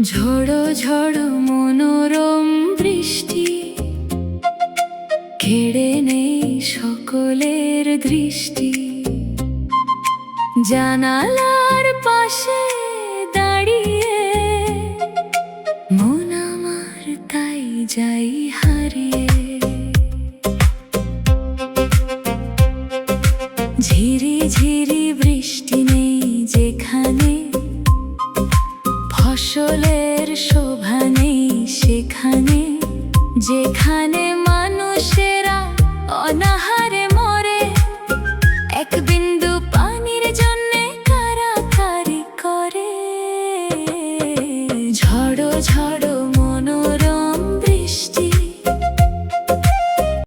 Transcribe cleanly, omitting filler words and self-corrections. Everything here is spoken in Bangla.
ঝড়ো ঝড়ো মনোরম বৃষ্টি কেড়ে নেই সকলের দৃষ্টি। জানালার পাশে